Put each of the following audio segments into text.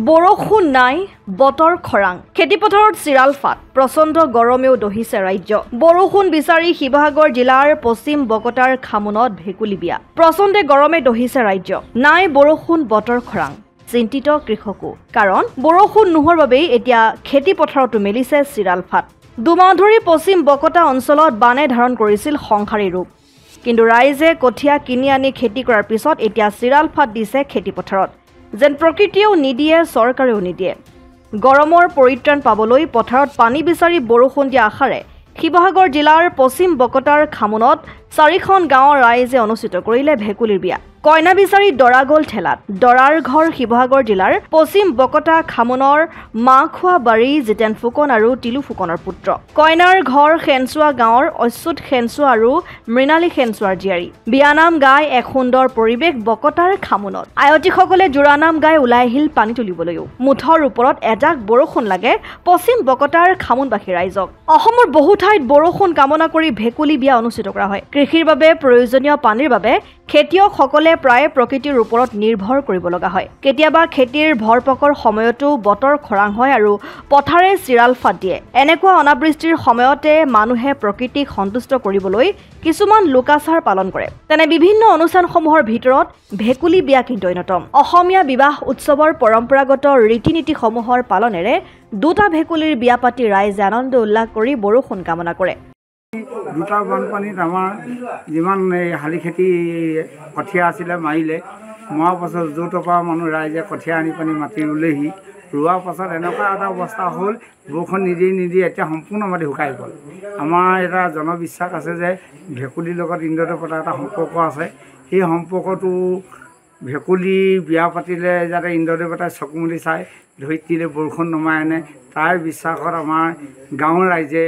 বৰষুণ নাই বতৰ খৰাং খেতিপথাৰত চিৰাল ফাট প্ৰচণ্ড গৰমেও দহিছে ৰাজ্য বৰষুণ বিচাৰি শিৱসাগৰ জিলাৰ পশ্চিম বকটাৰ খামুনত ভেকুলী বিয়া প্ৰচণ্ড গৰমে দহিছে ৰাজ্য নাই বৰষুণ বতৰ খৰাং চিন্তিত কৃষকো কাৰণ বৰষুণ নোহোৱাৰ বাবে এতিয়া খেতিপথাৰতো মেলিছে চিৰাল ফাট দুমাহ ধৰি পশ্চিম বকটা অঞ্চলত বানে ধাৰণ কৰিছিল সংসাৰী ৰূপ কিন্তু ৰাইজে কঠীয়া কিনি আনি খেতি কৰাৰ পিছত এতিয়া চিৰাল ফাট দিছে খেতিপথাৰত যেন প্ৰকৃতিয়েও নিদিয়ে চৰকাৰেও নিদিয়ে গৰমৰ পৰিত্ৰাণ পাবলৈ পথাৰত পানী বিচাৰি বৰষুণ দিয়া আশাৰে শিৱসাগৰ জিলাৰ পশ্চিম বকটাৰ খামুনত 4খন গাঁৱৰ ৰাইজে অনুষ্ঠিত কৰিলে ভেকুলীৰ বিয়া কইনা বিচাৰি দৰা গ'ল ঠেলাত দৰাৰ ঘৰ শিৱসাগৰ জিলাৰ পশ্চিম বকটা খামুনৰ মাখোৱা বাৰী জিতেন ফুকন আৰু তিলু ফুকনৰ পুত্ৰ কইনাৰ ঘৰ খেনচুৱা গাঁৱৰ অচ্যুত খেনচুৱা আৰু মৃণালী খেনচুৱাৰ জীয়াৰী বিয়ানাম গাই এক সুন্দৰ পৰিৱেশ বকটাৰ খামুনত আয়তীসকলে জোৰানাম গাই ওলাই আহিল পানী তুলিবলৈও মুঠৰ ওপৰত এজাক বৰষুণ লাগে পশ্চিম বকটাৰ খামুনবাসী ৰাইজক অসমৰ বহু ঠাইত বৰষুণ কামনা কৰি ভেকুলী বিয়া অনুষ্ঠিত কৰা হয় কৃষিৰ বাবে প্ৰয়োজনীয় পানীৰ বাবে খেতিয়কসকলে প্ৰায় প্ৰকৃতিৰ ওপৰত নিৰ্ভৰ কৰিব লগা হয় কেতিয়াবা খেতিৰ ভৰপকৰ সময়তো বতৰ খৰাং হয় আৰু পথাৰে চিৰাল ফাট দিয়ে এনেকুৱা অনাবৃষ্টিৰ সময়তে মানুহে প্ৰকৃতিক সন্তুষ্ট কৰিবলৈ কিছুমান লোকাচাৰ পালন কৰে তেনে বিভিন্ন অনুষ্ঠানসমূহৰ ভিতৰত ভেকুলী বিয়া কিন্তু অন্যতম অসমীয়া বিবাহ উৎসৱৰ পৰম্পৰাগত ৰীতি-নীতিসমূহৰ পালনেৰে দুটা ভেকুলীৰ বিয়া পাতি ৰাইজে আনন্দ উল্লাস কৰি বৰষুণ কামনা কৰে দুটা বানপানীত আমাৰ যিমান শালি খেতি কঠীয়া আছিলে মাৰিলে মৰাৰ পাছত য'ৰ পৰা মানুহ ৰাইজে কঠীয়া আনি পানি মাটি ৰুলেহি ৰোৱাৰ পাছত এনেকুৱা এটা অৱস্থা হ'ল বৰষুণ নিদি এতিয়া সম্পূৰ্ণ মাটি শুকাই গ'ল আমাৰ এটা জনবিশ্বাস আছে যে ভেকুলীৰ লগত ইন্দ্ৰদেৱতাৰ এটা সম্পৰ্ক আছে সেই সম্পৰ্কটো ভেকুলী বিয়া পাতিলে যাতে ইন্দ্ৰদেৱতাই চকু মুদি চাই ধৰিত্ৰীলে বৰষুণ নমাই আনে তাৰ বিশ্বাসত আমাৰ গাঁৱৰ ৰাইজে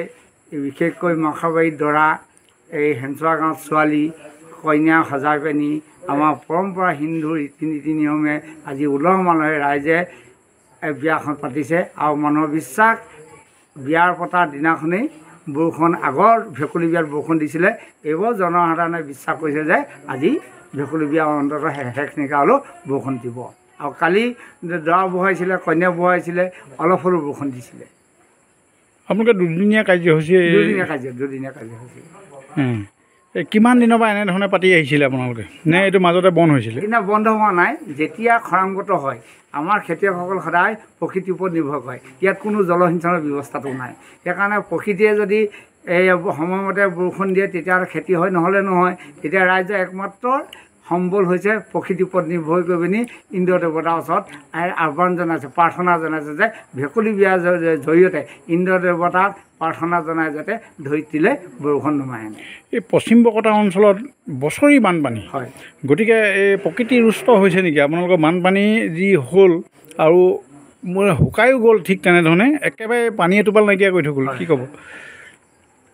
বিশেষকৈ মাখাবাৰীত দৰা এই হেঞ্চুৱা গাঁৱত ছোৱালী কইনা সজাই পিনি আমাৰ পৰম্পৰা হিন্দু ৰীতি-নীতি নিয়মে আজি উলহ মালহে ৰাইজে বিয়াখন পাতিছে আৰু মানুহৰ বিশ্বাস বিয়াৰ পতাৰ দিনাখনেই বৰষুণ আগৰ ভেকুলী বিয়াত বৰষুণ দিছিলে এইবোৰ জনসাধাৰণে বিশ্বাস কৰিছে যে আজি ভেকুলী বিয়া অন্ততঃ শেষ নিকা হ'লেও বৰষুণ দিব আৰু কালি দৰা বহাইছিলে কইনা বহাইছিলে অলপ হ'লেও বৰষুণ দিছিলে আপোনালোকে দুদিনীয়া কাৰ্যসূচী দুদিনীয়া কাৰ্যসূচী কিমান দিনৰ পৰা এনেধৰণে পাতি আহিছিলে আপোনালোকে নে এইটো মাজতে বন্ধ হৈছিলে কিন্তু বন্ধ হোৱা নাই যেতিয়া খৰাংগত হয় আমাৰ খেতিয়কসকল সদায় প্ৰকৃতিৰ ওপৰত নিৰ্ভৰ কৰে ইয়াত কোনো জলসিঞ্চনৰ ব্যৱস্থাটো নাই সেইকাৰণে প্ৰকৃতিয়ে যদি এই সময়মতে বৰষুণ দিয়ে তেতিয়াহ'লে খেতি হয় নহ'লে নহয় তেতিয়া ৰাইজৰ একমাত্ৰ সম্বল হৈছে প্ৰকৃতিৰ ওপৰত নিৰ্ভৰ কৰি পিনি ইন্দ্ৰদেৱতাৰ ওচৰত আহ্বান জনাইছে প্ৰাৰ্থনা জনাইছে যে ভেকুলী বিয়াৰ জৰিয়তে ইন্দ্ৰদেৱতাক প্ৰাৰ্থনা জনাই যাতে ধৰিত্ৰীলে বৰষুণ নমাই আনে এই পশ্চিম বকটা অঞ্চলত বছৰি বানপানী হয় গতিকে এই প্ৰকৃতি ৰুষ্ট হৈছে নেকি আপোনালোকৰ বানপানী যি হ'ল আৰু মোৰ শুকায়ো গ'ল ঠিক তেনেধৰণে একেবাৰে পানী এটোপাল নাইকিয়া কৰি থৈ গ'ল কি ক'ব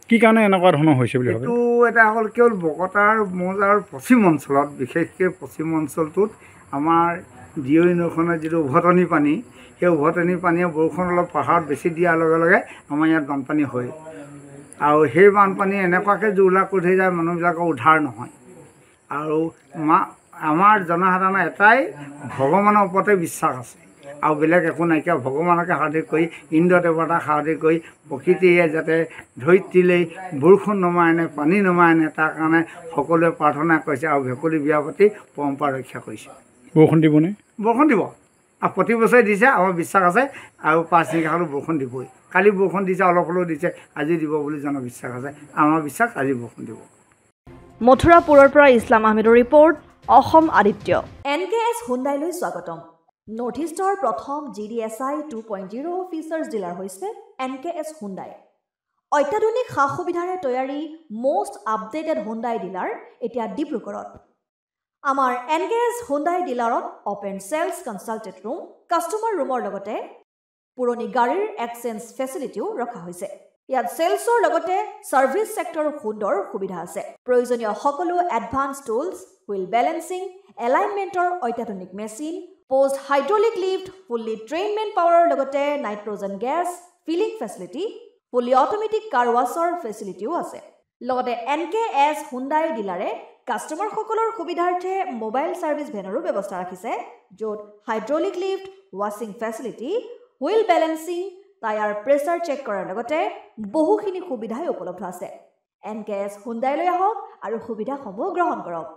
কি কাৰণে এনেকুৱা ধৰণৰ হৈছে বুলি ভাবে এইটো এটা হ'ল কেৱল বকটাৰ মৌজাৰ পশ্চিম অঞ্চলত বিশেষকৈ পশ্চিম অঞ্চলটোত আমাৰ দিয়ৈ নৈখনৰ যিটো উভতনি পানী সেই উভতনি পানীয়ে বৰষুণ অলপ পাহাৰত বেছি দিয়াৰ লগে লগে আমাৰ ইয়াত বানপানী হয় আৰু সেই বানপানী এনেকুৱাকৈ জোৰলা কৰি থৈ যায় মানুহবিলাকৰ উদ্ধাৰ নহয় আৰু আমাৰ জনসাধাৰণৰ এটাই ভগৱানৰ ওপৰতে বিশ্বাস আছে আৰু বেলেগ একো নাইকিয়া ভগৱানকে সাধি কৰি ইন্দ্ৰদেৱতাক সাধি কৰি প্ৰকৃতিয়ে যাতে ধৰিত্ৰীলৈ বৰষুণ নমাই আনে পানী নমাই আনে তাৰ কাৰণে সকলোৱে প্ৰাৰ্থনা কৰিছে আৰু ভেকুলী বিয়া পাতি পৰম্পৰা ৰক্ষা কৰিছে বৰষুণ দিবনে বৰষুণ দিব আৰু প্ৰতি বছৰে দিছে আমাৰ বিশ্বাস আছে আৰু 5 নিশা হ'লেও বৰষুণ দিবই কালি বৰষুণ দিছে অলপ হ'লেও দিছে আজি দিব বুলি জনবিশ্বাস আছে আমাৰ বিশ্বাস আজি বৰষুণ দিব মথুৰাপুৰৰ পৰা ইছলাম আহমেদৰ ৰিপৰ্ট অসম আদিত্য NKS হুণ্ডাইলৈ স্বাগতম নৰ্থ ইষ্টৰ প্ৰথম GDSI 2.0 ফিচাৰ্ছ ডিলাৰ হৈছে NKS হুণ্ডাই অত্যাধুনিক সা সুবিধাৰে তৈয়াৰী most আপডেটেড হুণ্ডাই ডিলাৰ এতিয়া ডিব্ৰুগড়ত আমাৰ NKS হুণ্ডাই ডিলাৰত open sales consulted room customer ৰুমৰ লগতে পুৰণি গাড়ীৰ এক্সচেঞ্জ ফেচিলিটিও ৰখা হৈছে ইয়াত সেলছৰ লগতে সাৰ্ভিস সেক্টৰৰ সুন্দৰ সুবিধা আছে প্ৰয়োজনীয় সকলো এডভান্স টুলছ হুইল বেলেন্সিং এলাইনমেন্টৰ অত্যাধুনিক machine post hydraulic lift fully trained man পাৱাৰৰ লগতে nitrogen gas filling facility fully automatic car washer ফেচিলিটিও আছে লগতে NKS হুণ্ডাই ডিলাৰে কাষ্টমাৰসকলৰ সুবিধাৰ্থে মোবাইল ছাৰ্ভিচ ভেনৰো ব্যৱস্থা ৰাখিছে, য'ত হাইড্ৰলিক লিফ্ট, ৱাশ্বিং facility, wheel balancing, tyre pressure check কৰাৰ লগতে বহুখিনি সুবিধাই উপলব্ধ আছে। NKS হুণ্ডাইলৈ আহক আৰু সুবিধাসমূহ গ্ৰহণ কৰক।